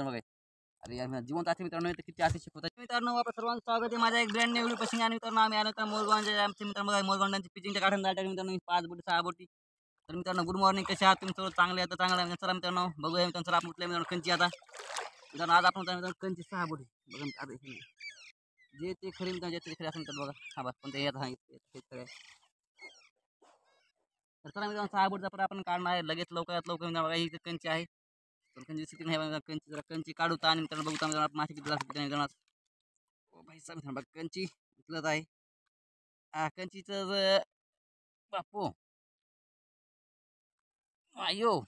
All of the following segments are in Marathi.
मित्रांनो बघा. अरे यार जिवंत असते मित्रांनो तर किती अतिशय होतात. मित्रांनो आपलं सर्वांचं स्वागत आहे माझ्या एक ब्रँड न्यू व्हिडिओ पासून. आणि मित्रांनो आम्ही आलो तर मोरगावचे आमचे मित्रांनो बघा मोरगावची पिचिंगच्या काढून जायचं मित्रांनो 5 बोटी 6 बोटी. तर मित्रांनो गुड मॉर्निंग, कसे आहात तुम्ही? सर्व चांगले आता चांगलं आहे. चला मित्रांनो बघूया मित्रांनो. चला आपण कुठल्या मित्रांनो कंची आता मित्रांनो आज आपण मित्रांनो कंची 6 बोटी बघा आता जे ते खरी मित्रांनो जे ते खरे असेल तर बघा. हा बस पण ते येत आहे सगळे. तर चला मित्रांनो 6 बोटीचा पण आपण काढणार आहे लगेच लवकरात लवकर मित्रांनो बघा. ही कंची आहे पण कंची सिटिंग आहे. कंची जरा कंची काढू आणि मित्रांनो बघू मित्रांनो मासे किती लागतात मित्रांनो. ओ भाई साहेब मित्रांनो बघा कंची उचलत आहे. कंचीचं बापू अयो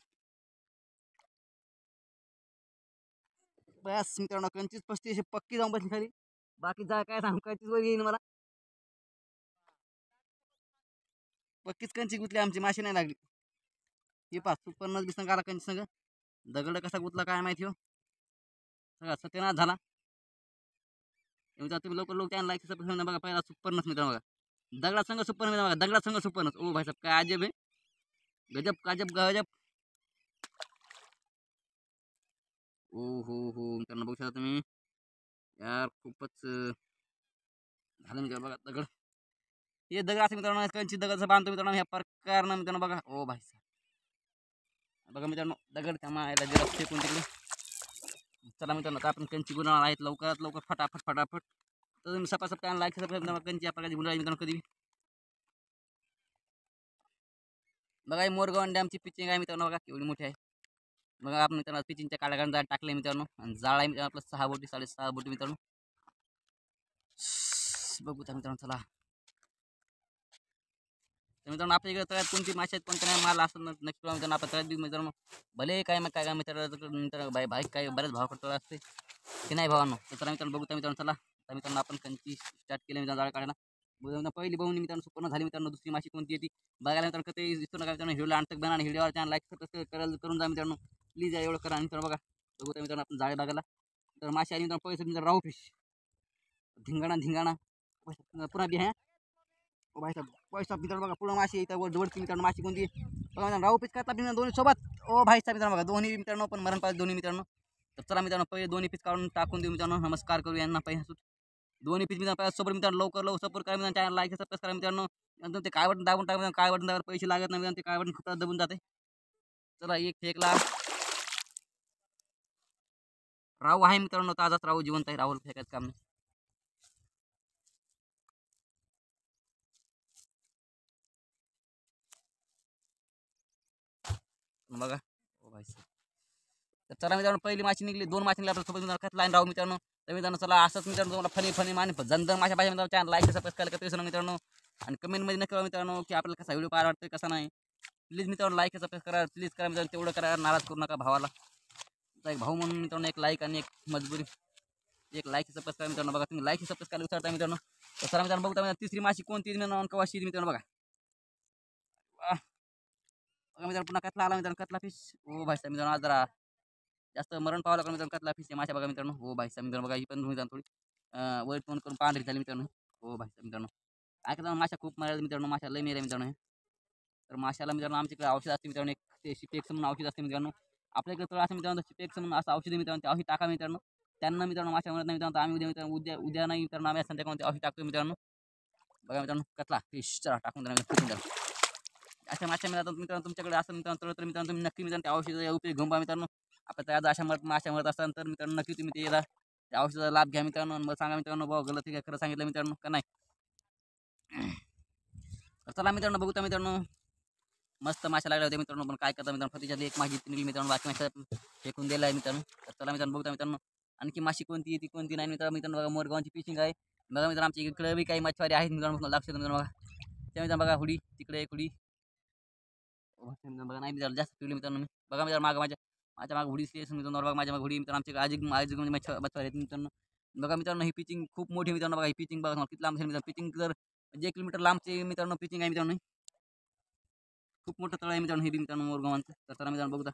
बस मित्रांनो कंचीच 35 पक्की जाऊन बसली खाली. बाकी जा काय सांगू कंचीच वर येईन मला. पक्कीच कंची गुतली आमची, माशी नाही लागली. हे पा सुपरनच बिसन काला कंची संग दगड कसा गुतला काय माहिती हो. सगळा सत्यनाश झाला. तुम्ही लवकर लोक त्याला लाईक सबस्क्राईब बघा. पहिला सुपरनच मित्रांनो बघा. दगडा संघ सुपर मित्रांनो बघा. दगडा संघ सुपरनच. ओ भाई साहेब काय अजब आहे. गजब काजब गजब. ओ हो मित्रांनो बघू शकता तुम्ही. यार खूपच झालं मित्रांनो बघा. दगड हे दगड असं मित्रांनो कंची दगडचं बांधतो मित्रांनो ह्या प्रकारनं मित्रांनो बघा. ओ भाई साहेब बघा मित्रांनो दगड त्या मायला जरा फेकून तिकडे. चला मित्रांनो आता आपण कंची गुन्हा आहेत लवकरात लवकर फटाफट फटाफट. तर तुम्ही सपासप काय लाईक सबस्क्राईब कंची या प्रकारची गुन्हा मित्रांनो कधी बघा. मोरगाव डॅमची पिचिंग आहे मित्रांनो बघा एवढी मोठी आहे. बघा आपण मित्रांनो पिचिंगच्या काळ्या जाळ टाकले मित्रांनो. आणि जाळ आहे मित्रांनो आपलं 6 बोटी 6.5 बोटी मित्रांनो. बघू त्या मित्रांनो चला. तर मित्रांनो आपल्या इकडे तळ्यात कोणती मासे आहेत कोणत्या नाही माल असं नक्की मित्रांनो आपण तळ्यात मित्रांनो भले काय मग काय मित्र बाय बाईक काय बरेच भाव करतो असते की नाही भावांनो. तर चला मित्रांनो बघू त्या मित्रांनो चला. तर मित्रांनो आपण कंची स्टार्ट केली मित्रांनो जाळ काढायला. बघू पहिली बघून मित्रांनो सुपर्ण झाली मित्रांनो. दुसरी माशी कोणती येते बघायला मित्रांनो कधी दिसतो नका मित्रांनो. व्हिडिओला आणतक बना आणि व्हिडिओवर चॅनल लाईक सबस्क्राईब करून जा मित्रांनो प्लीज. एवढं करा मित्रांनो बघा. बघू त्या मित्रांनो आपण जाळे बघायला. तर माशी आली मित्रांनो पैसे मित्रांनो राहू फिश धिंगाणा धिंगाणा पुन्हा बी आहे. ओ भाई साहब पैसा मित्रांनो बघा पुढं माशी इथं वरती मित्रांनो माशी कोणती बघा मित्रांनो राहू फिश करता मित्रांनो दोन्ही सोबत. ओ भाई साहब मित्रांनो बघा दोन्ही मित्रांनो पण मरण पाहिजे दोन्ही मित्रांनो. तर चला मित्रांनो पहिले दोन्ही पीस काढून टाकून देऊ मित्रांनो. नमस्कार करू यांना पैसे दोन्ही पीस मित्रांनो सोबत मित्रांनो लवकर लवकर सपोर्ट करा मित्रांनो. चॅनल लाईक सबस्क्राईब करा मित्रांनो. नंतर ते काय बटन दाबून टाका काय बटन दाबायला पैसे लागत नाही मित्रांनो. ते काय बटन खूप दबून जाते. चला एक फेकला. राहू आहे मित्रांनो ताजाच राहू जिवंत आहे. राहुल फेकायचं काम नाही. बघा ओ भाई साहब. तर चला मित्रांनो पहिली माशी निघली. 2 माशी निघली आपल्या सोबत मित्रांनो कट लाईन राहू मित्रांनो. तर मित्रांनो चला असंच मित्रांनो तुम्हाला फनी फनी आणि जंदर माशा पाहिजे मित्रांनो. चॅनल लाईक सबस्क्राईब करा विसरू नका मित्रांनो. आणि कमेंटमध्ये नक्की करा मित्रांनो की आपल्याला कसा व्हिडिओ पाहायला वाटतोय कसा नाही. प्लीज मित्रांनो लाईक सबस्क्राईब करा प्लीज करा मित्रांनो. तेवढं करा नाराज करू नका भावाला. एक भाऊ म्हणून मित्रांनो एक लाईक आणि एक मजबुरी एक लाईक सबस्क्राईब मित्रांनो बघा. तुम्ही लाईक सबस्क्राईब विचारता मित्रांनो. तर चला मित्रांनो बघता मित्रांनो तिसरी माशी कोणती मित्रांनो कवाशी मित्रांनो बघा. बघा मित्रांनो पुन्हा कतला आला मित्रांनो कतला फिश. ओ भाई साहेब मित्रांनो आज जरा जास्त मरण पाहावं लागलं मित्रांनो. कतला फिश माशा बघा मित्रांनो. हो भाई साहेब मित्रांनो बघा ही पण मित्रांनो थोडी वर तोंड करून पांढरी झाली मित्रांनो. हो भाई साहेब मित्रांनो काय करता माशा खूप मारायला मित्रांनो. माशा लय मेरे मित्रांनो. तर माशाला मित्रांनो आमच्याकडे औषध असते मित्रांनो. एक ते शिपेक्स म्हणून औषध असते मित्रांनो. आपल्याकडे तळ असं मित्रांनो शिपेक्स म्हणून असं औषध मित्रांनो. ते औषध टाका मित्रांनो. त्यांना मित्रांनो माशा म्हणत नाही मित्रांनो. आम्ही उद्या मित्रांनो उद्या नाही मित्रांनो आम्ही संध्याकाळी औषध टाकतो मित्रांनो. बघा मित्रांनो कतला फिश चला टाकून द्या मित्रांनो. अशा माशा मिळतात मित्रांनो तुमच्याकडे असं मित्रांनो तर मित्रांनो तुम्ही नक्की मित्रांनो त्या औषध उपयोग घेऊन पहा मित्रांनो. आपल्या तळ्यात अशा माशा मरत असतात तर मित्रांनो नक्की तुम्ही ते त्या औषधाचा लाभ घ्या मित्रांनो. मग सांगा मित्रांनो भाऊ गलत काय खरं सांगितलं मित्रांनो का नाही. तर चला मित्रांनो बघू त्या मित्रांनो मस्त माशा लागल्या होत्या मित्रांनो. पण काय करता मित्रांनो फतीच्या एक माशी निघली मित्रांनो. बाकी माशा फेकून दिला आहे मित्रांनो. तर चला मित्रांनो बघू मित्रांनो आणखी माशी कोणती येते कोणती नाही मित्रांनो बघा मोरगावची फिशिंग आहे. बघा मित्रांनो आमच्या इकडे बी काही मच्छवारी आहेत मित्रांनो. लक्ष मित्रांनो बघा त्या मित्रांनो बघा हुडी तिकडे एक हुडी बघा नाही मित्रांनो जास्त पिवली मित्रांनो. मी बघा मित्रांनो मागं माझ्या मागे हुडी मित्रांनो बघा माझ्या मागे हुडी मित्रांनो. आमच्या आजी मच्छवारी आहेत मित्रांनो. बघा मित्रांनो ही पिचिंग खूप मोठी मित्रांनो. बघा ही पिचिंग बघा किती लांब मित्रांनो. पिचिंग जर 1 किलोमीटर लांबची मित्रांनो पिचिंग आहे मित्रांनो. खूप मोठं तळ आहे मित्रांनो हे मित्रांनो मोरगावांचं. तर चला मित्रांनो बघू.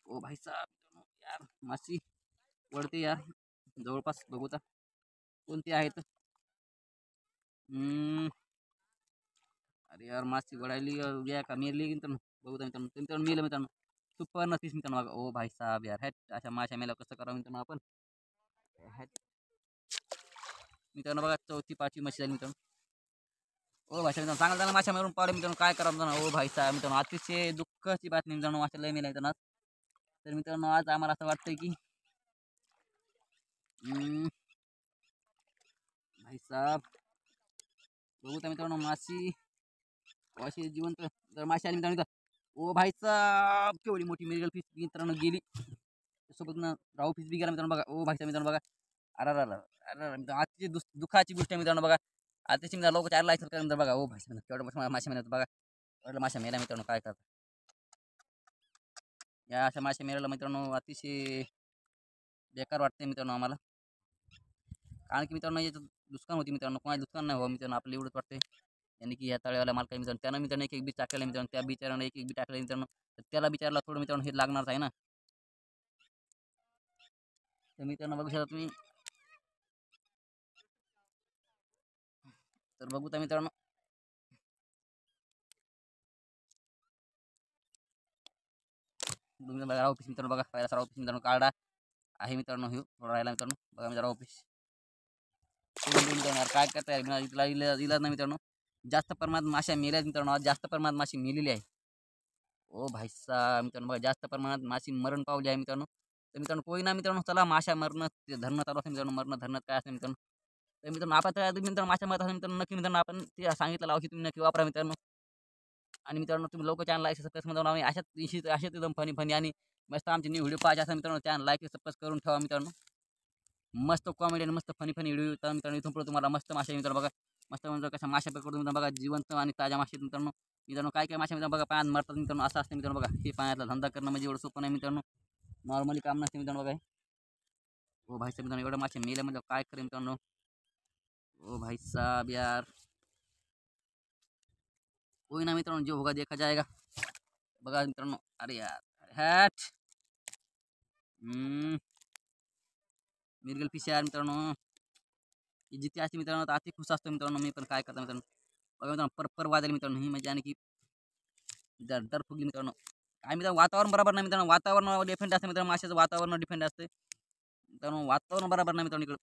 ओ भाई साहब यार माशी वळते यार जवळपास बघूता कोणती आहेत. अरे यार माशी वळायली उद्या का मेरली मित्रांनो. बघूता मित्रांनो मित्रांनो मेलं मित्रांनो. सुपर पीस मित्रांनो बघा. ओ भाई साहब यार हॅट अशा माशा मेला कसं करावं मित्रांनो आपण. हॅट मित्रांनो बघा 4थी 5वी माशी झाली मित्रांनो. ओ भाई साहब मित्रांनो चांगला चांगला माशा मारून पावले मित्रांनो काय करा मित्रांनो. ओ भाई साहब मित्रांनो अतिशय दुःखाची बातमी मित्रांनो माशा लय मेला मित्रांनो. तर मित्रांनो आज आम्हाला असं वाटतंय की भाई साहब बघू तर मित्रांनो माशी अशी जिवंत जर माशी आली मित्रांनो इथं. ओ भाई साहब केवढी मोठी मिरगल फिश मित्रांनो गेली. सोबत ना राहू फिश बी गेला मित्रांनो बघा. ओ भाई साहब मित्रांनो बघा. अरे अरे अरे अरे मित्रांनो आजची दुःखाची गोष्ट आहे मित्रांनो बघा. आताची मित्रांनो लोक चार लायसन करून बघा. ओ भाई साहब केवढं मोठं मासे मिळतात बघा. एवढं माशा मेल्या मित्रांनो काय करतात. या अशा माशा मेल्याला मित्रांनो अतिशय बेकार वाटते मित्रांनो आम्हाला. कारण की मित्रांनो याचं नुकसान होती मित्रांनो. कोणाला नुकसान नाही व्हावं मित्रांनो आपलं एवढंच वाटते. यांनी की या तळेवाल्या मालका मित्रांनो त्यानं मित्रांनो एक बी टाकलेलं मित्रांनो. त्या बिचारानं एक बी टाकलेलं मित्रांनो. तर त्याला बिचारला थोडं मित्रांनो हे लागणारच आहे ना. तर मित्रांनो बघू शकता तुम्ही. तर बघू तर मित्रांनो तुम्ही बघा ऑफिस मित्रांनो बघा. पहिला सर ऑफिस मित्रांनो काढा आहे मित्रांनो. हे थोडा राहिला मित्रांनो बघा मित्रांनो ऑफिस मित्रांनो काय करता यार इला ना मित्रांनो. जास्त प्रमाणात माशा मेल्यात मित्रांनो. आज जास्त प्रमाणात माशी मेलेली आहे. ओ भाई साहब मित्रांनो बघा जास्त प्रमाणात माशी मरण पावली आहे मित्रांनो. तर मित्रांनो कोई ना मित्रांनो चला माशा मरणं ते धरणं चालू असतं मित्रांनो. मरणं धरणं काय असतं मित्रांनो. तर मित्रांनो आपण तर मित्रांनो माशा मरत असेल मित्रांनो नक्की मित्रांनो आपण ते सांगितलं औषध तुम्ही नक्की वापरा मित्रांनो. आणि मित्रांनो तुम्ही लोक चॅनल लाईक सबस्क्राईब मित्रांनो आम्ही अशाच दिवशी अशाच एकदम फनी फनी आणि मस्त आमचे न्यू व्हिडिओ पाहायचे असं मित्रांनो चॅनल लाईक सबस्क्राईब करून ठेवा मित्रांनो. मस्त कॉमेडी आणि मस्त फनी फनी व्हिडिओ येतात मित्रांनो. इथून पुढे तुम्हाला मस्त मासे मित्रांनो बघा. मस्त म्हणजे कशा माशा पकडून मित्रांनो बघा जिवंत आणि ताज्या मासे मित्रांनो. मित्रांनो काय काय मासे मित्रांनो बघा पाण्यात मरतात मित्रांनो असं असतं मित्रांनो बघा. हे पाण्यातला धंदा करणं म्हणजे एवढं सोपं नाही मित्रांनो. नॉर्मली काम नसते मित्रांनो बघा. ओ भाई साहब मित्रांनो एवढं मासे मेले म्हणजे काय करेल मित्रांनो. ओ भाई साहब यार कोई ना मित्रांनो जो होगा देखा जाएगा. बघा मित्रांनो अरे यार हॅट मिरगल फिश यार मित्रांनो. ही जिथे असते मित्रांनो तर अति खुश असतो मित्रांनो. मी पण काय करतो मित्रांनो बघा मित्रांनो पर वाजले मित्रांनो. ही म्हणजे आणि की दर फुगली मित्रांनो. काय मित्रांनो वातावरण बरोबर नाही मित्रांनो. वातावरण डिपेंड असते मित्रांनो. माशाचं वातावरण डिपेंड असते मित्रांनो. वातावरण बरोबर नाही मित्रांनो इकडं.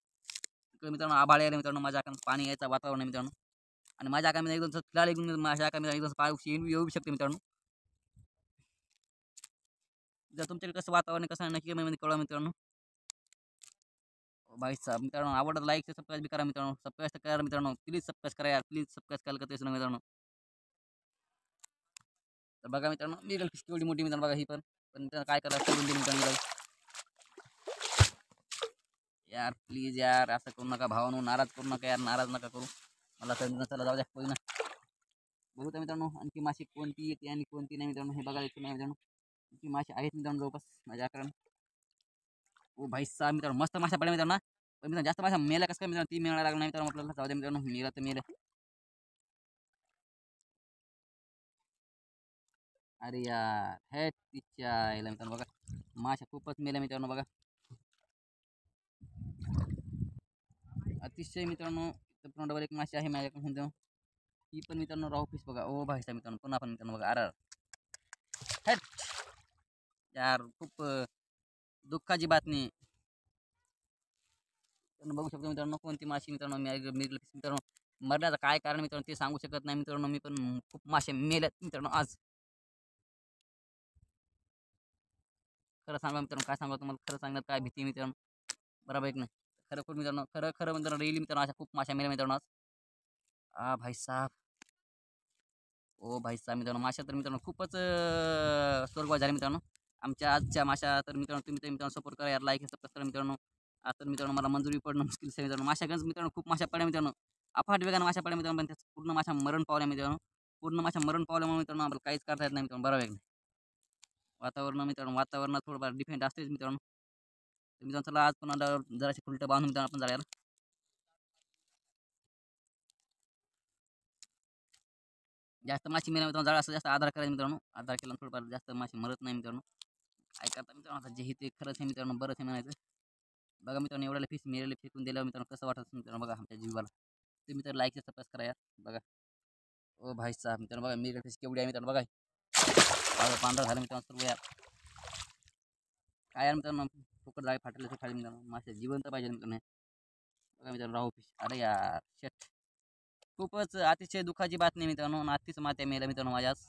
इकडे मित्रांनो आभाळ यायला मित्रांनो. माझ्या आकाशात पाणी यायचं वातावरण आहे मित्रांनो. आणि माझ्या आकाशात एकदम फिलहाल एकदम माझ्या आकाशात एकदम पाऊस येऊ शकते मित्रांनो. जर तुमच्याकडे कसं वातावरण कसं आहे नक्की मध्ये कळवा मित्रांनो. भाई साहब मित्रांनो आवडत लाईक सबस्क्राईब करा मित्रांनो. सबस्क्राईब करा मित्रांनो. प्लीज सबस्क्राईब करा यार. प्लीज सबस्क्राईब करायला करतेस ना मित्रांनो. तर बघा मित्रांनो मिरगल फिश केवढी मोठी मित्रांनो बघा ही पण. पण मित्रांनो काय करा सोडून दिली मित्रांनो. यार प्लीज यार असं करू नका भावानो. नाराज करू नका यार. नाराज नका करू मला. तर चला जाऊ द्या कोई ना. बघू तर मित्रांनो आणखी माशी कोणती येते आणि कोणती नाही मित्रांनो हे बघायला येतं नाही मित्रांनो. आणखी माशी आहेत मित्रांनो जवळपास माझ्या कारण. ओ भाई साहब मित्रांनो मस्त माशा पडल्या मित्रांनो. पण मित्रांनो जास्त माशा मेल्या कसं काय मित्रांनो. ती मिळायला लागला नाही मित्रांनो आपल्याला. जाऊ द्या मित्रांनो मेला तर मेलं. अरे यार हे तिच्या यायला मित्रांनो बघा. माशा खूपच मेल्या मित्रांनो बघा. अतिशय मित्रांनो इथं डबल एक माशी आहे माझ्याकडे. ही पण मित्रांनो राहू फिश बघा. ओ भाई साहब मित्रांनो पुन्हा पण मित्रांनो बघा. अरे हेट यार खूप दुःखाची बातमी. बघू शकतो मित्रांनो कोणती माशी मित्रांनो मिरगल फिश मित्रांनो. मरण्याचं काय कारण मित्रांनो ते सांगू शकत नाही मित्रांनो. मी पण खूप मासे मेल्यात मित्रांनो आज. खरं सांगा मित्रांनो काय सांगा तुम्हाला. खरं सांगण्यात काय भीती मित्रांनो. बरोबर एक नाही. खरं खूप मित्रांनो खरं खरं मित्रांनो रेली मित्रांनो अशा खूप माशा मेल्या मित्रांनो आज. भाई साहब ओ भाई साहब मित्रांनो माशा तर मित्रांनो खूपच स्वर्गवास झाले मित्रांनो. आमच्या आजच्या माशा तर मित्रांनो तुम्ही तर मित्रांनो सपोर्ट करा यार. लाईक सबस्क्राईब करा मित्रांनो. आता मित्रांनो मला मंजुरी पडणं मुश्किल आहे मित्रांनो. माशा गंज मित्रांनो खूप माशा पडल्या मित्रांनो. अफाट वेगाने माशा पडल्या मित्रांनो. पण त्याचं पूर्ण माशा मरण पावल्या मित्रांनो. पूर्ण माशा मरण पावल्यामुळे मित्रांनो आपल्याला काहीच करता येत नाही मित्रांनो. बरोबर आहे. वातावरण मित्रांनो वातावरणात थोडंफार डिपेंड असतेच मित्रांनो. तर मित्रांनो चला आज पण जराशी फुलटं बांधून मित्रांनो आपण जाऊया. जास्त माशी मेल्या मित्रांनो जाळा असं जास्त आधार करायचा मित्रांनो. आधार केला थोडंफार जास्त माशी मरत नाही मित्रांनो. काय करता मित्रांनो आता जे हे ते खरंच आहे मित्रांनो बरंच आहे म्हणायचं. बघा मित्रांनो एवढ्याला फिश मेलेले फेकून दिल्यावर मित्रांनो कसं वाटत मित्रांनो बघा आमच्या जीवाला. तुम्ही तर लाईक सबस्क्राईब करा यार. बघा ओ भाई साहब मित्रांनो बघा मेलेले फिश केवढी आहे मित्रांनो बघा. पांढरा झालं मित्रांनो सर्व यार. काय यार मित्रांनो, फुकट जाळी फाटले खाली मित्रांनो, मासे जिवंत पाहिजे मित्रांनो हे. बघा मित्रांनो राहू फिश, अरे यार शेट, खूपच अतिशय दुःखाची बातमी आहे मित्रांनो, आणि अतिच मात्या मेल्या मित्रांनो माझ्याच.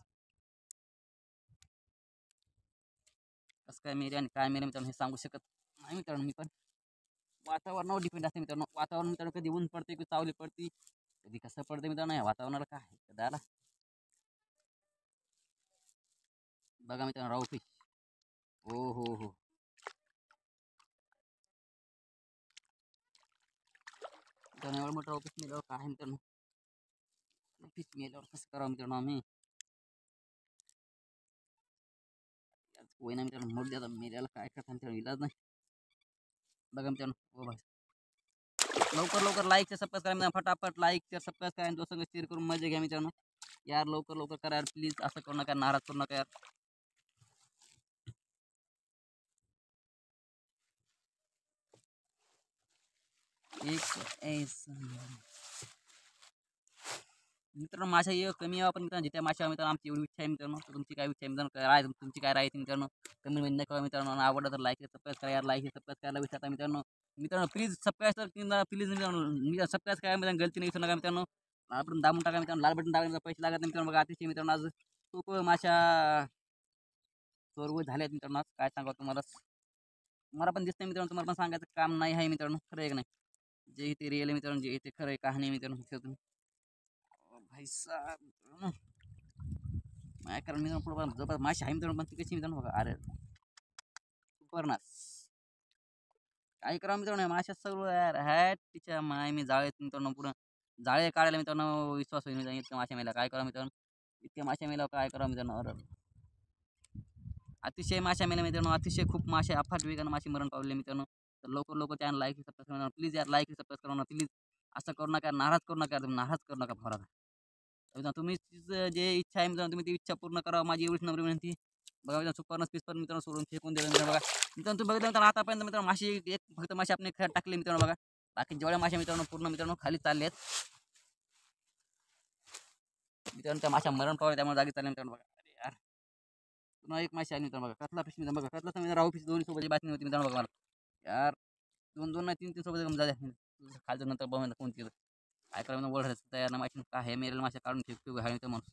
कसं काय मेले आणि काय मेले मित्रांनो हे सांगू शकत नाही मित्रांनो मी पण. वातावरणावर डिपेंड असते मित्रांनो, वातावरण मित्रांनो कधी ऊन पडते, कधी सावली पडते, कधी कसं पडते मित्रांनो, या वातावरणाला काय आहे कदाला. बघा मित्रांनो राहू फिश, हो. मित्रांनो एवढं मोठं राहू फिश मेल्यावर काय आहे मित्रांनो, फिश मेल्यावर कसं करावं मित्रांनो आम्ही. होईना मित्रांनो, मोठ द्या मेल्याला काय करता मित्रांनो, इलाज नाही. बघा मित्रांनो, ओ भाई लवकर लवकर लाईक सबस्क्राईब करा मित्रांनो, फटाफट लाईक सबस्क्राईब करा आणि दोस्तों शेअर करून मजा घ्या मित्रांनो. यार लवकर लवकर करा यार प्लीज, असं करू नका, नाराज करू नका यार. एक मित्रांनो माशा ये कमी यावं, पण मित्रांनो जिथे माशा मित्रांनो आमची एवढी इच्छा आहे मित्रांनो. तर तुमची काय इच्छा आहे मित्रांनो, काय राय तुमची काय राय मित्रांनो, कमी मध्ये करा मित्रांनो. आणि आवडलं तर लाईक सबस्क्राईब करा यार, लाईक सबस्क्राईब करायला विचारता मित्रांनो. मित्रांनो प्लीज सबस्क्राईब तर प्लीज मित्रांनो, सबस्क्राईब करा मित्रांनो, गलती नाही विसरू नका मित्रांनो. लाल बटन दाबून टाका मित्रांनो, लाल बटन दाबून पैसे लागत नाही मित्रांनो. बघा अतिशय मित्रांनो आज खूप माशा चोरगो झाल्यात मित्रांनो, आज काय सांगा तुम्हाला. मला पण दिसतंय मित्रांनो, तुम्हाला पण सांगायचं काम नाही आहे मित्रांनो, खरं आहे की नाही. जे इथे रिअल मित्रांनो, जे इथे खरं आहे कहाणी मित्रांनो. भाई साहब माझ्या कारण मित्रांनो पुढे जबरदस्त माशी आहे मित्रांनो, पण ती कशी मित्रांनो बघा, अरे सुपरनास. काय करा मित्रांनो माशा सर्व यार हॅट तिच्या माय, मी जाळे मित्रांनो पुढं जाळे काढायला मित्रांनो विश्वास होईल मित्रांनो, इतक्या माशा मेला काय करा मित्रांनो, इतक्या माशा मेला काय करा मित्रांनो. अरे अतिशय माशा मेल्या मित्रांनो, अतिशय खूप मासे अफाट वेगानं मासे मरण पावले मित्रांनो. तर लवकर लवकर त्यानं लाईक सबस्क्राईब करा प्लीज यार, लाईक सबस्क्राईब करा प्लीज. असं करू नका, नाराज करू नका, तुम्ही नाराज करू नका फराला. तुम्ही जे इच्छा आहे मित्रांनो, तुम्ही ती इच्छा पूर्ण करा, माझी एवढीच नम्र विनंती. बघा मित्रांनो सुपर पीस पण मित्रांनो सोडून फेकून दिलं मित्रांनो. बघा मित्रांनो तुम्ही बघितलं मित्रांनो, आतापर्यंत मित्रांनो माशी एक फक्त मासे आपण खेळात टाकले मित्रांनो. बघा बाकी जेवढ्या मासे मित्रांनो पूर्ण मित्रांनो खाली चालले आहेत मित्रांनो, त्या माशा मरण पावल्या त्यामुळे जागी चालले मित्रांनो. बघा अरे यार, पुन्हा एक माशी आली मित्रांनो. बघा कतला फिश मित्रांनो, बघा कतला मित्रांनो, राहू फिश दोन्ही सोबत बातमी होती मित्रांनो. बघा मला यार, दोन दोन नाही तीन तीन सोबत झाल्या खालचं, नंतर बघा कोण केलं काय करा मित्रांनो, ओढायचं तयार नाही माशी, काय हे मेरेल माशा काढून फेकतो हा मित्र माणूस.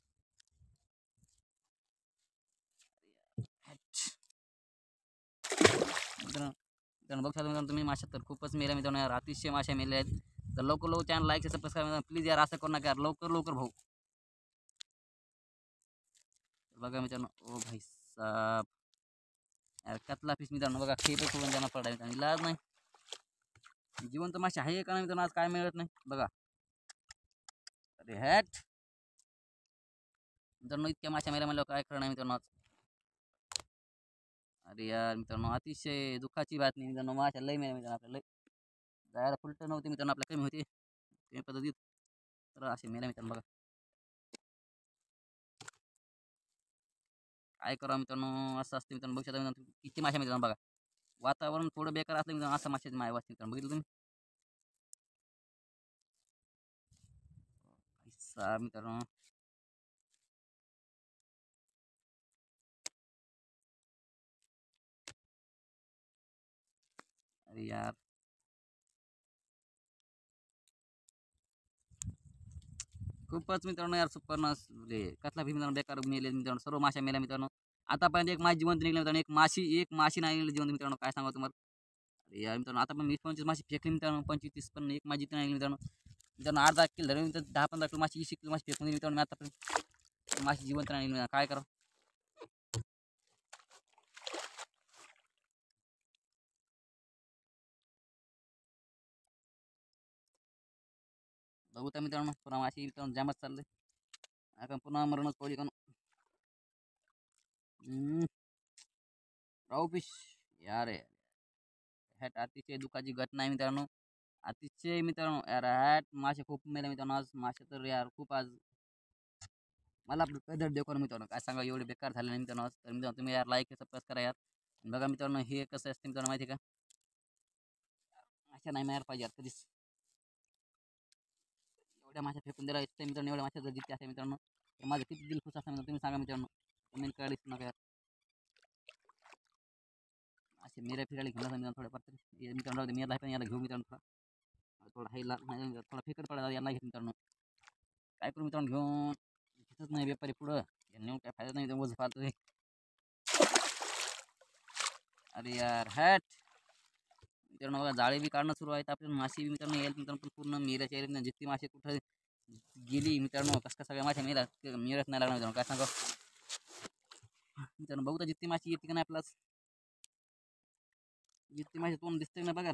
मित्रांनो मित्रांनो बघता मित्रांनो तुम्ही, माशा तर खूपच मेल्या मित्रांनो यार, अतिशय माशा मेल्या आहेत. तर लवकर लवकर चॅनल लाईक सबस्क्राईब प्लीज यार, असं करू नका यार, लवकर लवकर भाऊ. बघा मित्रांनो, ओ भाई साहब यार कतला फिश मित्रांनो. बघा खेप सोडून त्यांना पडायचं आणि इलाज नाही. जिवंत मासे आहे का नाही मित्रांनो, आज काय मिळत नाही बघा. अरे हॅट मित्रांनो, इतक्या माशा मेल्या म्हणल्यावर काय करणार मित्रांनो आज. अरे यार मित्रांनो, अतिशय दुःखाची बातमी मित्रांनो, माशा लय मेल्या मित्रांनो, आपल्याला जायला फुलट नव्हती मित्रांनो, आपल्या कमी होती कमी पद्धतीत, तर असे मेल्या मित्रांनो. बघा काय करा मित्रांनो, असं असते मित्रांनो. बघू शकता मित्रांनो किती माशा मित्रांनो. बघा वातावरण थोडं बेकार असलं मित्रांनो, असं माशाची माय वाचते मित्रांनो. बघितलं तुम्ही ऐसा मित्रांनो. अरे यार खूपच मित्रांनो यार, सुपर म्हणजे कसला भी मित्रांनो बेकार मेले मित्रांनो, सर्व माशा मेल्या मित्रांनो. आतापर्यंत एक माशी जिवंत निघली मित्रांनो, एक माशी नाही निघली जिवंत मित्रांनो, काय सांगा तुम्हाला. अरे यार मित्रांनो, आता पण 20-25 माशी फेकली मित्रांनो, 25-30, पण एक माशी नाही निघली मित्रांनो. मित्रांनो अर्धा किलो धरून 10-15 किलो माशी 20 किलो माशी फेकून दिली मित्रांनो मी आतापर्यंत. माशी जिवंत नाही निघली, काय करा. बघू तर मित्रांनो, पुन्हा माशी मित्रांनो जामच चाललंय, आपण पुन्हा मरणच पावली का. राहू फिश यार हॅट, अतिशय दुःखाची घटना आहे मित्रांनो. अतिशय मित्रांनो यार हॅट, मासे खूप मेले मित्रांनो आज. मासे तर यार खूप आज मला कदर देऊ करून मित्रांनो, काय सांगा एवढे बेकार झाले नाही मित्रांनो आज. तर मित्रांनो तुम्ही यार लाईक सबस्क्राईब करा यार. बघा मित्रांनो हे कसं असते मित्रांनो माहिती का, अशा नाही मार पाहिजे यार कधीच. एवढ्या माशा फेकून दिला इतक्या मित्रांनो, एवढ्या माशा जर जिथे असते मित्रांनो, तर माझं किती दिल खुश असतं मित्रांनो, तुम्ही सांगा मित्रांनो, कमेंट करा दिसू नका यार. मासे मेऱ्या फिरायला घेऊन जातो मित्रांनो थोड्याफार तरी मित्रांनो राहू दे मेरला पण याला घेऊ मित्रांनो थोडा हाय लाल थोडा फिकट पडला यांना घेत मित्रांनो काय करू मित्रांनो घेऊन घेतच नाही व्यापारी पुढं नेऊन काय फायदा नाही वज फालतू अरे यार हॅट मित्रांनो बघा जाळे बी काढणं सुरू आहेत आपल्याला मासे बी मित्रांनो येईल मित्रांनो पण पूर्ण मेऱ्याच्या येईल जितकी मासे कुठं गेली मित्रांनो कसं सगळ्या मासे मेरत नाही लागणार मित्रांनो काय सांगा मित्रांनो बघू तर जितकी माशी येते का नाही आपल्याला जितकी माशी तोंड दिसते ना बघा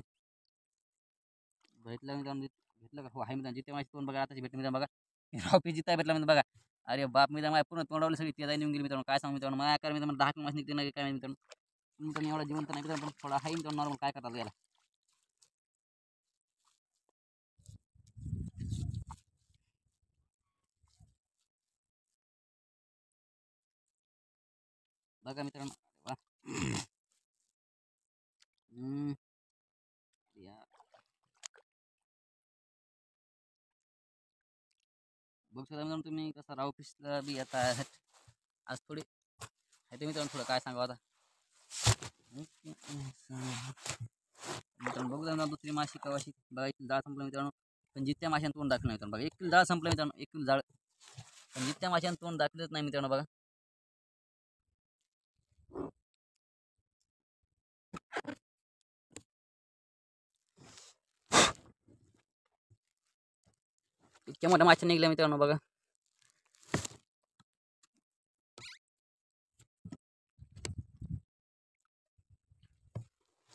भेटला मित्रांनो भेटलं का हो आहे मित्रांनो जितकी माशी तोंड बघा आताची भेटली मित्रांनो बघा रॉपी जिता भेटला म्हणजे बघा अरे बाप मित्रांनो माझ्या पूर्ण तोंडावली सगळी तेजा निघून गेली मित्रांनो काय सांगू मित्रांनो माझ्या काय मित्रांनो 10 मास निघते नाही काय मित्रांनो मित्रांनो एवढा जिवंत नाही मित्रांनो पण थोडा आहे मित्रांनो नॉर्मल काय करतात याला बघा मित्रांनो वा यार बघू शकता मित्रांनो तुम्ही कसं राव फिशला बी आता आज थोडी आहे ते मित्रांनो थोडं काय सांगावं आता मित्रांनो बघू मित्रांनो दुसरी माशी कवाशी बघा एक जाळ संपलं मित्रांनो पण जित्या माशांना तोंड दाखवलं मित्रांनो बघा एक जाळ संपलं मित्रांनो एक जाळ पण जित्या माशांना तोंड दाखवलंच नाही मित्रांनो बघा इतक्या मोठ्या मासे निघल्या मित्रांनो बघा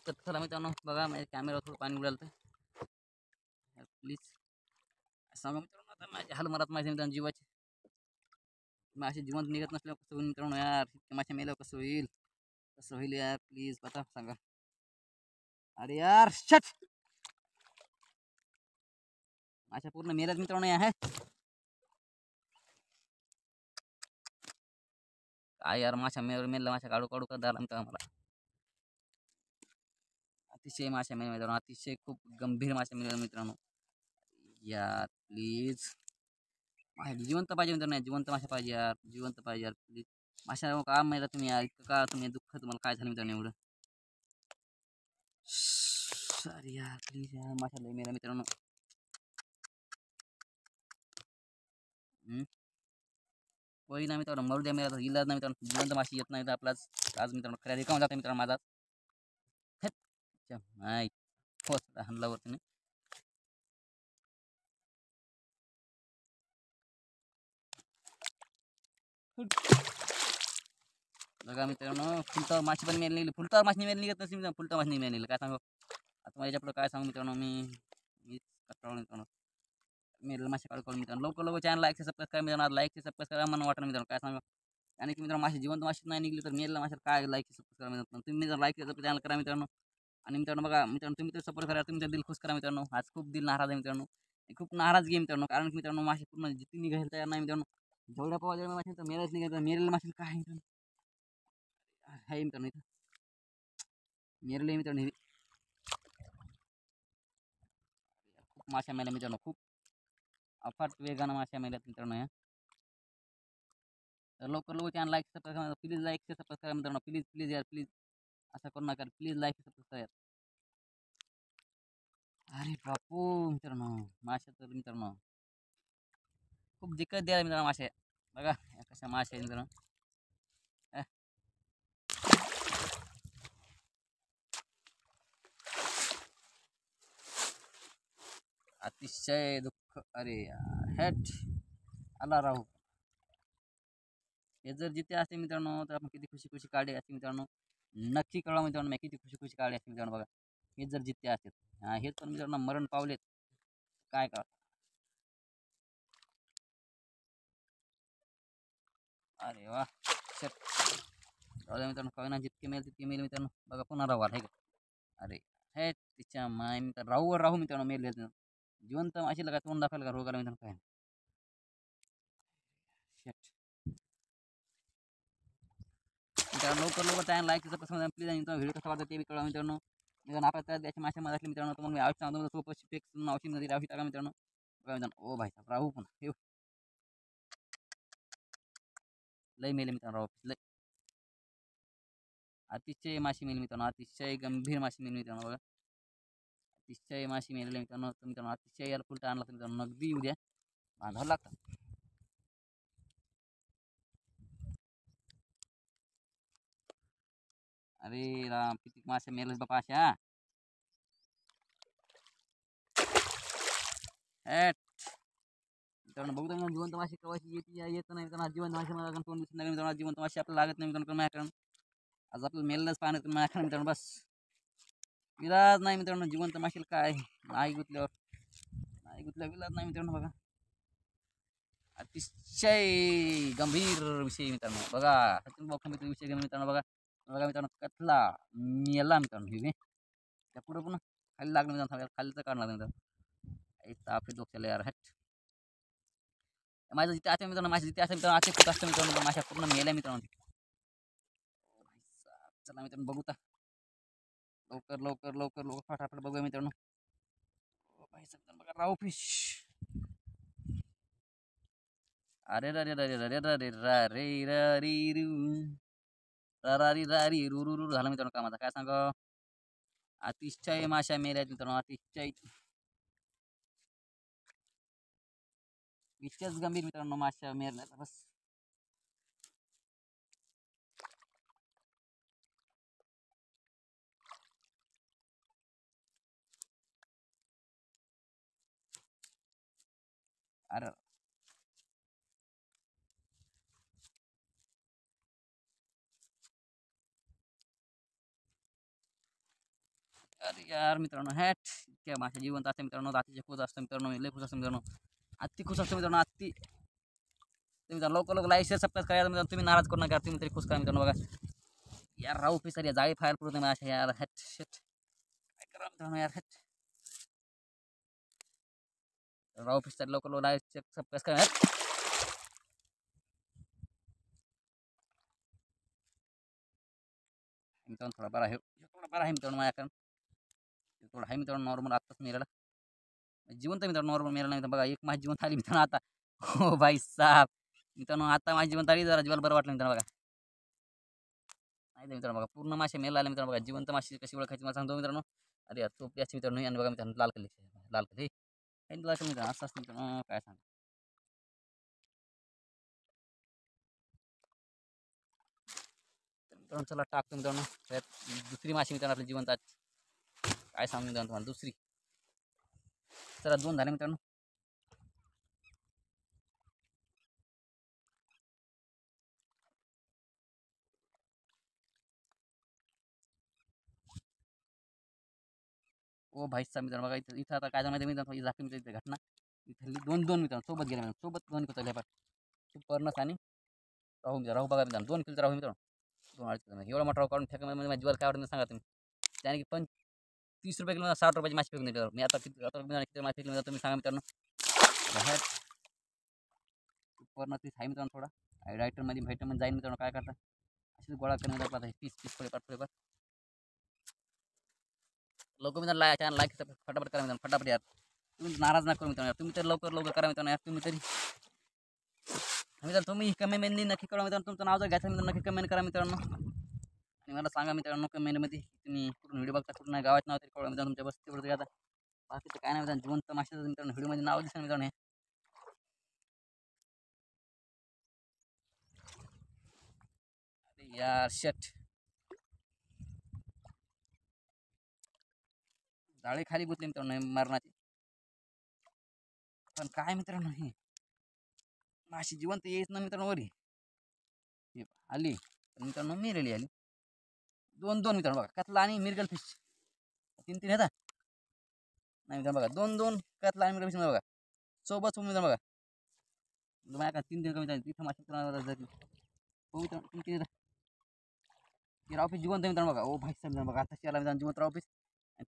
तर चला मित्रांनो बघा माझ्या कॅमेरा थोडं पाणी उडालं तर प्लीज सांगा मित्रांनो आता माझ्या हाल मरात माझ्या मित्रांनो जीवाची मासे जिवंत निघत नसल्यावर कसं होईल मित्रांनो यार इतके मासे मेल्यावर कसं होईल यार प्लीज बता सांगा अरे यार शट माशा पूर्ण मेल्यात मित्रांनो आहे काय यार माशा मेल्या माशा काढू काढू का दाला मित्रांनो मला अतिशय माशा मेल्या मित्रांनो अतिशय खूप गंभीर माशा मेल्या मित्रांनो यार प्लीज जिवंत पाहिजे मित्रांनो जिवंत माशा पाहिजे यार जिवंत पाहिजे यार प्लीज माशा का मेला तुम्ही यार इतकं का तुम्ही दुःख तुम्हाला काय झालं मित्रांनो एवढं अरे यार प्लीज यार माशा लय मेला मित्रांनो वही नाही मित्रांनो मरू द्या मित्रांनो इलाज नाही मित्रांनो जिवंत माशी येत नाही आपलाच आज मित्रांनो खऱ्या रिकामा जाते मित्रांनो माझा नाही हो हल्ला वरती बघा मित्रांनो फुलतावर माशी पण मेल निघली फुलतावर माशी मेल निघत नसली मित्रांनो फुलतावर माशी मेल निघली काय सांगू आता माझ्या पुढे काय सांगू मित्रांनो मीच कटाळलो मित्रांनो मेल माशी काढू काढून मित्रांनो लवकर चॅनल लाईक सबस्क्राईब करा मित्रांनो लाईक सबस्क्राईब करा मला वाटतं मित्रांनो काय सांगू आणि की मित्रांनो माशी जिवंत माशी नाही निघली तर मेलला माशी काय लाईक सबस्क्राईब करा मित्रांनो तुम्ही जर लाईक चॅनल करा मित्रांनो आणि मित्रांनो बघा मित्रांनो तुम्ही तर सपोर्ट करा तुमचा दिल खुश करा मित्रांनो आज खूप दिल नाराज आहे मित्रांनो खूप नाराज गेम मित्रांनो कारण की मित्रांनो माशी पूर्ण जितकी निघायला तयार नाही मित्रांनो जेवढ्या पावा जेवढ्या माशी तर मेलच निघायचं मेलेला माशी काय मित्रांनो आहे मित्रांनो इथं मेरले मित्रांनो खूप माशा मेल्या मित्रांनो खूप अफाट वेगानं माशा मेल्यात मित्रांनो या तर लवकर चॅनल लाईक सबस्क्राईब करा प्लीज लाईक सबस्क्राईब करा मित्रांनो प्लीज प्लीज यार प्लीज असं करू नका प्लीज लाईक सबस्क्राईब अरे बापू मित्रांनो माशा तर मित्रांनो खूप दिक्कत द्यायला मित्रांनो मासे बघा कशा मासे आहेत मित्रांनो अतिशय दुःख अरे हॅट आला राहू हे जर जिथे असते मित्रांनो तर आपण किती खुशी खुशी काढे असते मित्रांनो नक्की कळवा मित्रांनो मी किती खुशी खुशी काढे असते मित्रांनो बघा हे जर जिथे असते हेच पण मित्रांनो मरण पावलेत काय का अरे वा मित्रांनो कळना जितके मेल तितके मेल मित्रांनो बघा पुन्हा राहू आहे का अरे हे तिच्या माय मित्र राहू मित्रांनो मेल जिवंत अशी लगा तोंड दाखवायला का रोगाला मित्रांनो काय मित्रांनो लवकर चॅनल लाईक पसंत प्लीज आणि व्हिडिओ कसा वाटतं ते बी कळवा मित्रांनो मित्रांनो आपल्या त्याच्या माशा मध्ये मित्रांनो तर मग मी औषध सांगतो सोपं फिक्स औषध मध्ये औषध टाका मित्रांनो मित्रांनो ओ भाई राहू पण लय मेले मित्रांनो राहू लय अतिशय माशी मेली मित्रांनो, अतिशय गंभीर माशी मेली मित्रांनो बघा. अतिशय माशी मेलेली मित्रांनो. तर मित्रांनो अतिशय याला फुलटा आणला तर मित्रांनो नगदी उद्या बांधावं लागतं. अरे राम, किती मासे मेलेच बापा अशा. मित्रांनो बघू मित्रांनो, जिवंत मासे कवाशी येत नाही मित्रांनो. जिवंत मासे मला 2 दिवस नाही मित्रांनो. जिवंत मासे आपल्याला लागत नाही मित्रांनो माझ्याकडून. आज आपल्याला मेलेलंच पाहण्यात माझ्याकडे मित्रांनो. बस विलाज नाही मित्रांनो, जिवंत माशील काय नाही गुतल्यावर नाही गुतल्या विलाज नाही मित्रांनो बघा. अतिशय गंभीर विषय मित्रांनो बघा. विषय मित्रांनो बघा. बघा मित्रांनो कतला मेला मित्रांनो. हे त्या पुढं पुन्हा खाली लागलं मित्रांनो. खालीच काढणार मित्रांनो. आपले डोक्याला यार हट. माझं जिथे असं मित्रांनो मासे जिथे असं मित्रांनो आते खूप असतं मित्रांनो. माशा पूर्ण मेल्या मित्रांनो. चला मित्रांनो बघू. लवकर लवकर लवकर लवकर फटाफट बघूया मित्रांनो. बघा राव फिश. अरे रे रे रे रे रे रे रे रे रे रू रारी रारी रू रू रू झालं मित्रांनो कामाचा काय सांगा. अतिशय माशा मेल्या मित्रांनो. अतिशय इतक्याच गंभीर मित्रांनो माशा मेल्या बस. अरे अरे यार मित्रांनो हॅट. इतक्या माशा जिवंत असते मित्रांनो. अतिशय खुश असतं मित्रांनो. लय खुश असतं मित्रांनो. अति खुश असतं मित्रांनो. अति तुम्ही लवकर लवकर लाईक शेअर सबस्क्राईब करा मित्रांनो. तुम्ही नाराज करू नका. तुम्ही तरी खुश करा मित्रांनो बघा. यार राहू फिसर या जाळी फायर करू तुम्ही अशा यार हॅट शेट. काय करा मित्रांनो यार हॅट. राहू फिसर लवकर लवकर लाईक शेअर सबस्क्राईब करा. मित्रांनो थोडा बरा आहे. थोडा बरा आहे मित्रांनो माझ्याकडं. थोडा आहे मित्रांनो नॉर्मल आत्ताच मेलेला. जिवंत मित्रांनो नॉर्मल मेला नाही बघा. एक माझी जिवंत आली मित्रांनो आता. हो भाई साहेब मित्रांनो आता माझी जिवंत आली. जरा जीवाला बरं वाटलं मित्रांनो बघा. नाही मित्रांनो बघा पूर्ण मासे मेला आले मित्रांनो बघा. जिवंत मासे कशी ओळखायची मला सांगतो मित्रांनो. अरे यार तो याची मित्रांनो आणि बघा मित्रांनो लाल कलर लाल कलर काही लाल मित्रांनो असं असतं मित्रांनो काय सांग. मित्रांनो चला टाकतो मित्रांनो. दुसरी माशी मित्रांनो आपली जिवंत आज काय सांगू मित्रांनो तुम्हाला दुसरी. चला 2 झाले मित्रांनो. ओ भाई साहेब मित्रांनो बघा इथं आता काय झालं मित्रांनो ही झाकली मित्रांनो घटना. इथली 2 मित्रांनो सोबत गेले मित्रांनो. सोबत 2 किलो पण सुपरनस आणि राहू मित्रांनो. राहू बघा मित्रांनो 2 किलो राहू मित्रांनो. 2-2.5 किलो एवढा मोठा राहू काढून फेकामध्ये माझी जीवाला काय आवडतं सांगा तुम्ही. त्याने की पण 30 रुपये किलो 60 रुपयाची माशी फेकून देतो मी. आता किती माशी फेकली तुम्ही सांगा मित्रांनो. बाहेर सुपरनस तीच आहे मित्रांनो. थोडा रायटरमध्ये व्हायटमध्ये जाईल मित्रांनो. काय करता अशीच गोळा करण्यात आता 30 थोडेफार लवकर मित्रांनो लाईक फटाफट करा मित्रांनो. फटाफट यार तुम्ही नाराज नका करू मित्रांनो. तुम्ही तर लवकर लवकर करा मित्रांनो यार. तुम्ही तरी मित्रांनो तुम्ही कमेंटमध्ये नक्की करा मित्रांनो. तुमचं नाव जर घ्यायचं मित्रांनो नक्की कमेंट करा मित्रांनो. आणि मला सांगा मित्रांनो कमेंटमध्ये तुम्ही कुठून व्हिडिओ बघता कुठून नाही. गावात नाव तरी कळवा मित्रांनो तुमच्या बस्तीवरती आता. बाकीचं काय नाही मित्रांनो. जिवंत माशाचं मित्रांनो व्हिडिओमध्ये नाव दिसेल मित्रांनो हे. यार शट जाळे खाली गुतले मित्रांनो मरणाची. पण काय मित्रांनो हे माशी जिवंत येत ना मित्रांनो वरी आली. मित्रांनो मेलेली आली. 2 मित्रांनो बघा कतला आणि मिरगल फिश 3 येतात. नाही मित्रांनो बघा 2 कतला आणि मिरगल फिश बघा सोबत मित्रांनो बघा. माझ्या 3 कमी तिथं माशी हो मित्रांनो 3 ऑफिस जिवंत मित्रांनो बघा. ओ भाई साहेब बघा आता त्याला मित्रांनो जिवंत ऑफिस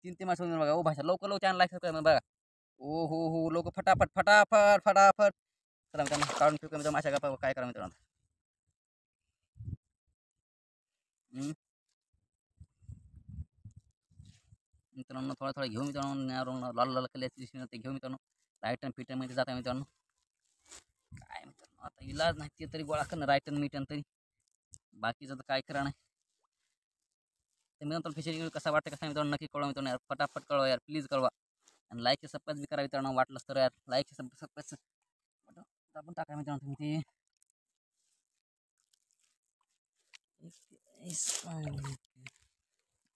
3 मासे बघा. ओ भाई लवकर लवकर चॅनल लाईक करा बघा. ओ हो लोक फटाफट फटाफट फटाफट चला मित्रांनो काढून ठेवू मित्रांनो माशा गप्पा काय करा मित्रांनो. मित्रांनो थोडा घेऊ मित्रांनो. लाल लाल कलरची ते घेऊ मित्रांनो. रायटन फिटनमध्ये जाता मित्रांनो. काय मित्रांनो आता इलाज नाही ते तरी गोळा करणं रायटन मिटन तरी बाकीचं तर काय करा नाही. तर मित्रांनो फिशिंग व्हिडिओ कसा वाटतं कसा मित्रांनो नक्की कळवा मित्रांनो यार, फटाफट कळवा यार, प्लीज कळवा. आणि लाईक सबस्क्राईब बी करा मित्रांनो, वाटलंच तर यार लाईक सबस्क्राईब दाबून टाका मित्रांनो तुम्ही ते.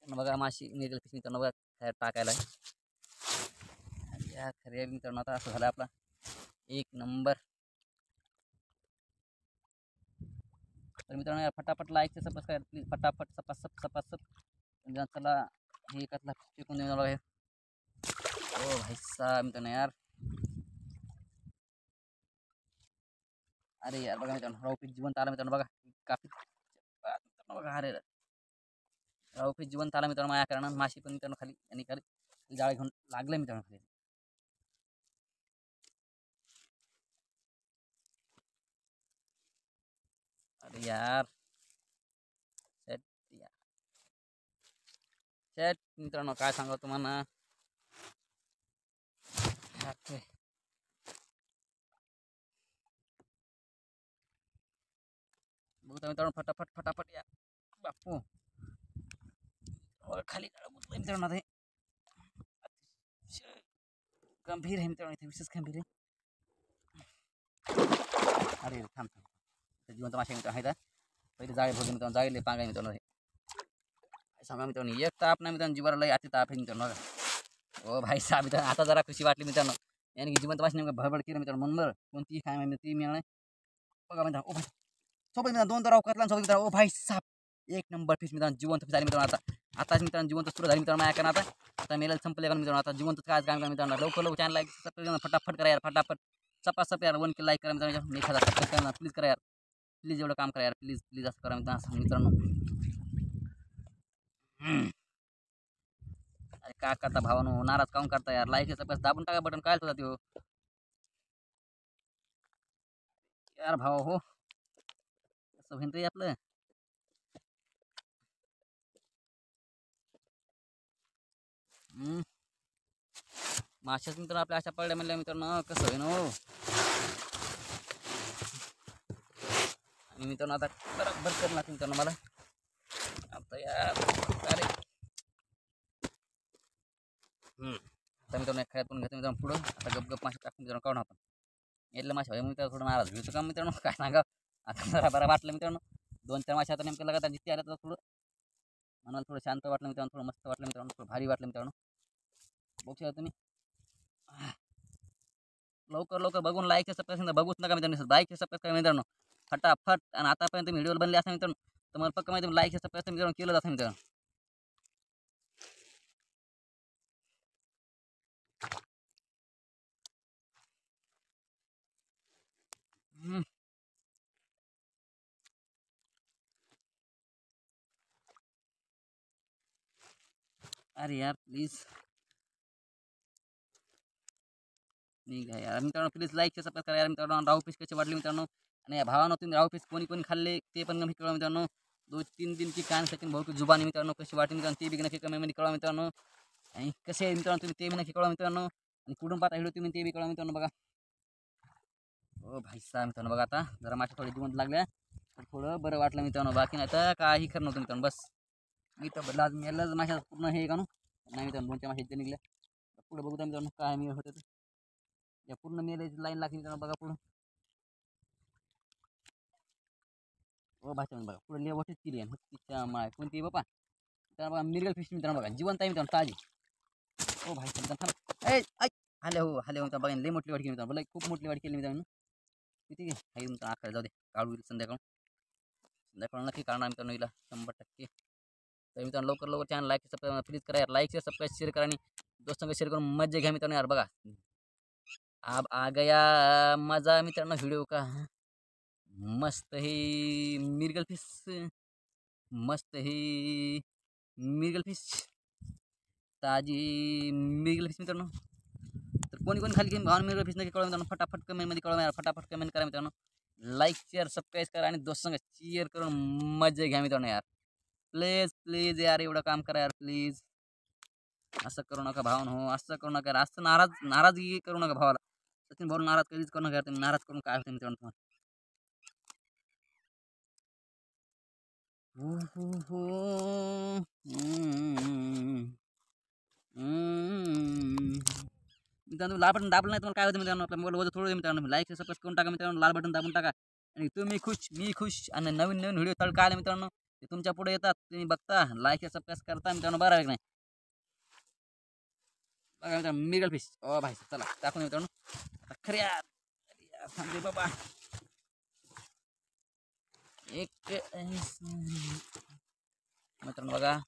बघा माशी निघेल फिश मित्रांनो, बघा खायला टाकायला या खरे मित्रांनो. आता असं झालं आपला एक नंबर. तर मित्रांनो फटाफट लाईक सबस्क्राईब प्लीज, फटाफट सपासप सपासप. चला हे कसला फेकून देऊन आहे. ओ भाई साहब मित्रांनो यार, अरे यार बघा मित्रांनो रावपीक जिवंत आला मित्रांनो, बघा काफी मित्रांनो, बघा अरे रावपीक जिवंत आला मित्रांनो माझ्या कारण. माशी पण मित्रांनो खाली आणि खाली जाळ घेऊन लागले मित्रांनो खाली. अरे यार शेट यार, शेट मित्रांनो काय सांगा तुम्हाला. बघता मित्रांनो फटाफट फटाफट या बापू. खाली मित्रांनो ते गंभीर आहे मित्रांनो, इथे विशेष गंभीर आहे. अरे थांब थांब, जिवंत मासे मित्रांनो आहेत. पहिले जाळे भरले मित्रांनो, जाळले पांगाय मित्रांनो. हे सांगा मित्रांनो एक ताप नाही मित्रांनो, जीवाला लय अति ताप आहे मित्रांनो. ओ भाई साहेब मित्रांनो आता जरा खुशी वाटली मित्रांनो, याने जिवंत मासे नेमकं भरभर केलं मित्रांनो. म्हणून कोणती काय माहिती ती मिळाली बघा मित्रांनो. ओ भाई सोबत मित्रांनो दोन तर अवकातला सोबत मित्रांनो. ओ भाई साहेब एक नंबर फिश मित्रांनो, जिवंत फिश झाली मित्रांनो. आताच मित्रांनो जिवंत सुरू झाली मित्रांनो माझ्या कारण. आता मेला संपले का मित्रांनो, आता जिवंत काय काम करा मित्रांनो. लवकर लवकर चॅनल लाईक फटाफट करा यार, फटाफट सपासप यार. 1K लाईक करा मित्रांनो, 1000 सबस्क्राईब करा प्लीज, करा यार प्लीज, एवढं काम करा यार प्लीज प्लीज, असं करा मित्रांनो. अरे काय करता भावानो, नाराज काऊन करता यार. लाईक सबस्क्राईब दाबून टाका बटन, काय होता त्यो यार भावा. हो कसं होईन रे आपलं. माशाच मित्रांनो आपल्या अशा पडल्या म्हणल्या मित्रांनो, कसं होईन हो. आणि मित्रांनो आता बरोबर करणार मित्रांनो मला आता यार. अरे आता मित्रांनो खेळात पण घेतो मित्रांनो पुढं. आता गप मासे टाकून मित्रांनो काढून आपण यातलं मासे भाई मित्रांनो थोडं नाराज घेतो का मित्रांनो, काय सांगा. आता जरा बरं वाटलं मित्रांनो, 2-4 मासे आता नेमकं लगातार जिथे आलं तर थोडं मनाला थोडं शांत वाटलं मित्रांनो, थोडं मस्त वाटलं मित्रांनो, थोडं भारी वाटलं मित्रांनो. बघू शकता तुम्ही. लवकर लवकर बघून लाईक सबस्क्राईब बघूच नका मित्रांनो, लाईक सबस्क्राईब करा मित्रांनो फटाफट. आणि आतापर्यंत व्हिडिओ बनले असं मित्रांनो, तर मला पक्का माहिती लाईक सबस्क्राईब मित्रांनो केलं जातं मित्रांनो. अरे यार प्लीज नाही काय यार मित्रांनो, प्लीज लाईक सबस्क्राईब करा यार मित्रांनो. राहू पीस कसे वाटले मित्रांनो, आणि या भावानं तुम्ही राहू पीस कोणी कोणी खाल्ले ते पण नक्की कळवा मित्रांनो. 2-3 दिनची कान सचिन भाऊ की जुबानी मित्रांनो कशी वाटली मित्रांनो, ते बी नक्की कमेंटमध्ये कळवा मित्रांनो. आणि कसे आहे मित्रांनो तुम्ही ते बी नक्की कळवा मित्रांनो. आणि कुठून पाहता व्हिडिओ तुम्ही ते बी कळवा मित्रांनो. बघा ओ भाई साहेब मित्रांनो, बघा आता जरा माझ्या थोडी जिवंत लागल्या तर थोडं बरं वाटलं मित्रांनो. बाकी नाही तर काही खरं नव्हतं मित्रांनो. बस मी तर बदला मेलाच माझ्या पूर्ण हे का नाही मित्रांनो. 2-4 मासे निघल्या पुढे बघू मित्रांनो काय मी होतं. या पूर्ण मेल्याची लाईन लागली मित्रांनो. बघा पुढं हो भाषा बघा पुढे लेवटच केली आहे तिच्या माय कोणती बापा. तर बघा मिरगल फिश मित्रांनो, बघा जिवंत आहे मित्रांनो ताजी. ओ भाई थांब आले हो आले हो बघा लई मोठी वाट केली मित्रांनो, लई खूप मोठी वाट केली मित्रांनो. किती आहे मित्रांनो आकडे जाऊ दे, काढू संध्याकाळ संध्याकाळ नक्की काढणार मित्रांनो हिला 100%. तर मित्रांनो लवकर लवकर चॅनल लाईक सबस्क्राईब प्लीज करा यार. लाईक सबस्क्राईब शेअर करा आणि दोस्तांना शेअर करून मजा घ्या मित्रांनो यार. बघा अब आ गया मजा मित्रांनो व्हिडिओ का. मस्त ही मिरगल फिश, मस्त ही मिरगल फिश, ताजी मिरगल फिश मित्रांनो. तर कोणी कोणी खाली घेऊन भावना मिरगल फिश नक्की कळवा मित्रांनो. फटाफट कमेंटमध्ये कळवा यार, फटाफट कमेंट करा मित्रांनो. लाईक शेअर सबस्क्राईब करा आणि दोस्तांना शेअर करून मजा घ्या मित्रांनो यार. प्लीज प्लीज यार एवढं काम करा यार प्लीज. असं करू नका भावानं, हो असं करू नका. असं नाराजगी करू नका भावाला. सचिन भाऊ नाराज कधीच करू नका. तुम्ही नाराज करून काय होतं मित्रांनो तुम्हाला. हु, हु, हु. हम्म. हम्म. मित्रांनो लाल बटन दाबलं नाही तुम्हाला काय होतं मित्रांनो आपल्या मोबाईल वजन थोडं मित्रांनो लाईक सबस्क्राईब करून टाका मित्रांनो लाल बटन दाबून टाका आणि तुम्ही खुश मी खुश आणि नवीन नवीन व्हिडिओ तळ काय आले मित्रांनो ते तुमच्या पुढे येतात तुम्ही बघता लाईक सबस्क्राईब करता मित्रांनो बरं आहे की नाही बघा मित्रांनो मिगल फिश ओ भाई चला टाकून मित्रांनो आता खऱ्या थांबे बाबा एक मित्रांनो बघा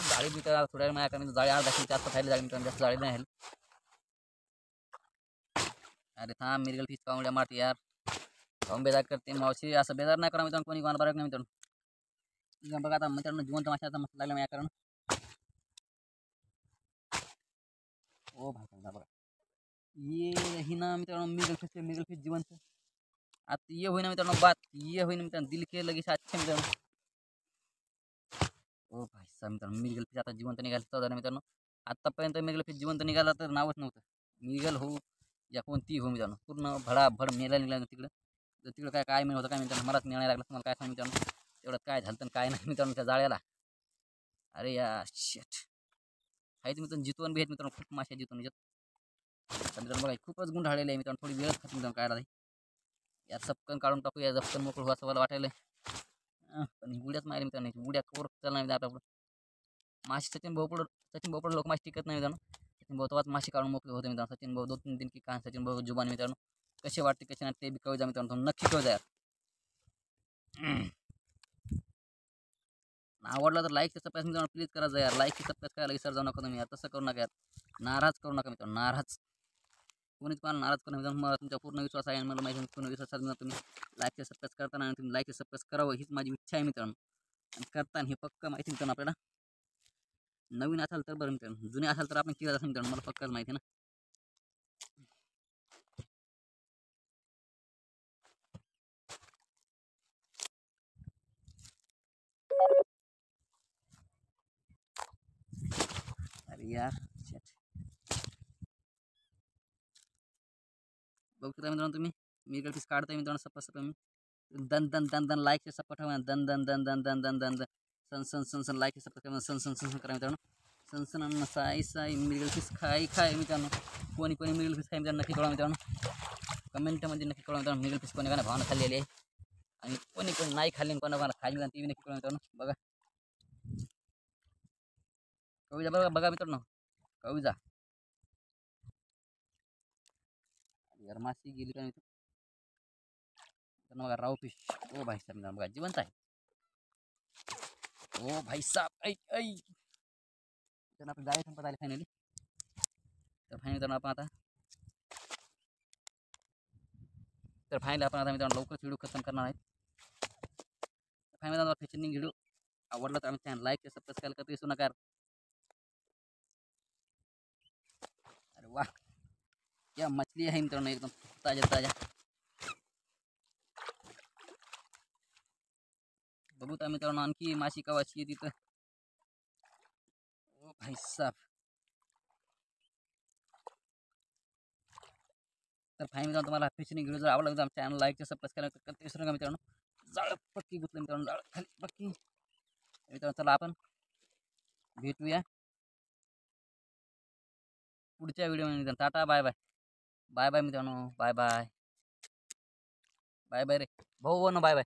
जाळी बी करा थोड्या वेळ माझ्या जाळी अर्धा किलो जास्त खायला जाळी मित्रांनो जास्त जाळी नाही अरे थांब मिरगल फिश खाऊन उड्या मारते यार खाऊन बेजार करते मावशी असं बेजार नाही करा मित्रांनो कोणी कोणा बरं नाही मित्रांनो बघा आता मित्रांनो जिवंत माशाचा मस्त लागला माझ्या कारण ओ भाई बघा ये ही ना मित्रांनो मिरगल फिश जिवंत आता ये होईना मित्रांनो बात ये होईना मित्रांनो दिल के लगेच अच्छा मित्रांनो ओ भाई साहब मित्रांनो मिरगल फिश आता जिवंत निघाला चौदा मित्रांनो आतापर्यंत मिरगल फिश जिवंत निघाला तर नावच नव्हतं मिरगल हो या कोणती हो मित्रांनो पूर्ण भडाभड मेला निघाला तिकडं तर तिकडं काय काय मिळत होतं काय मित्रांनो मलाच मिळायला लागलं तुम्हाला काय सांग मित्रांनो तेवढं काय झालं तर काय नाही मित्रांनो त्या जाळ्याला अरे या शेट आहेत मित्रांनो जितवण बी आहेत मित्रांनो खूप मासे जितवून मित्रांनो बघा खूपच गुंडाळलेले आहे मित्रांनो थोडी वेळच खात मित्रांनो काय राहते या सपकन काढून टाकू या झपकन मोकळ हो असं मला वाटायला पण उड्याच मारली मित्रांनो उड्या कोर चालणार नाही आपल्याकडं मासे सचिन भाऊ लोक मासे टिकत नाही मित्रांनो सचिन भाऊ तेव्हाच मासे काढून मोकळे होते मित्रांनो सचिन भाऊ 2-3 दिन की काय सचिन भाऊ जुबान मित्रांनो कसे वाटते कसे नाही ते बी कळू जा मित्रांनो नक्की कळू जा आवडला तर लाईक सबस्क्राईब मित्रांनो प्लीज करा यार लाईक सबस्क्राईब करायला विसर जाऊ नका तुम्ही यार तसं करू नका यार नाराज करू नका मित्रांनो नाराज कोणीच कोणाला नाराज करू नका मला तुमचा पूर्ण विश्वास आहे आणि मला माहिती पूर्ण विश्वास तुम्ही लाईक सबस्क्राईब करताना आणि तुम्ही लाईक सबस्क्राईब करावं हीच माझी इच्छा आहे मित्रांनो आणि करताना हे पक्क माहिती मित्रांनो आपल्याला नवीन असाल तर बरं मित्रांनो जुने असाल तर आपण केलं असं मित्रांनो मला पक्कच माहिती ना अरे यार बघू शकता मित्रांनो तुम्ही मी इकडे काढताय मित्रांनो सप्पा मी दन दन दन दन लाईक सप्पा ठेवा दन दन दन दन दन दन दन दन सन सन सन सन लाईक सप्पा ठेवा सन सन सन करा मित्रांनो सन सन साई साई मिरगल फिश खाई खाय मित्रांनो कोणी कोणी मिरगल फिश खाय मित्रांनो नक्की कळवा मित्रांनो कमेंटमध्ये नक्की कळवा मित्रांनो मिरगल फिश कोणी कोणा भावना खाल्लेली आहे आणि कोणी कोणी नाही खाल्ली कोणा कोणा खाल्ली ती नक्की कळवा मित्रांनो बघा कविता बघा बघा मित्रांनो कविता यार मासी गेली का मित्रांनो बघा राव फिश ओ भाई साहेब मित्रांनो बघा जिवंत आहे ओ भाई साहब ऐ ऐ तर आपण जाळे संपत आले फायनली तर फायनली मित्रांनो आपण आता तर फायनली आपण आता मित्रांनो लवकरच व्हिडिओ खतम करणार आहेत फायनली मित्रांनो फिशिंग व्हिडिओ आवडला तर आम्ही चॅनल लाईक सबस्क्राईब करतो विसरू नका अरे वाह क्या मछली आहे मित्रांनो एकदम ताज्या ताज्या बघू तर मित्रांनो आणखी माशी कवाची आहे तिथं ओ भाई साहब तर फायनली मित्रांनो तुम्हाला फिशिंग व्हिडिओ जर आवडला तर आमच्या चॅनल लाईक सबस्क्राईब करतो विसरू नका मित्रांनो जाळ पक्की गुतलं मित्रांनो जाळ खाली पक्की मित्रांनो चला आपण भेटूया पुढच्या व्हिडिओमध्ये tata bye bye bye bye मित्रांनो बाय बाय बाय बाय रे भाऊ बाय बाय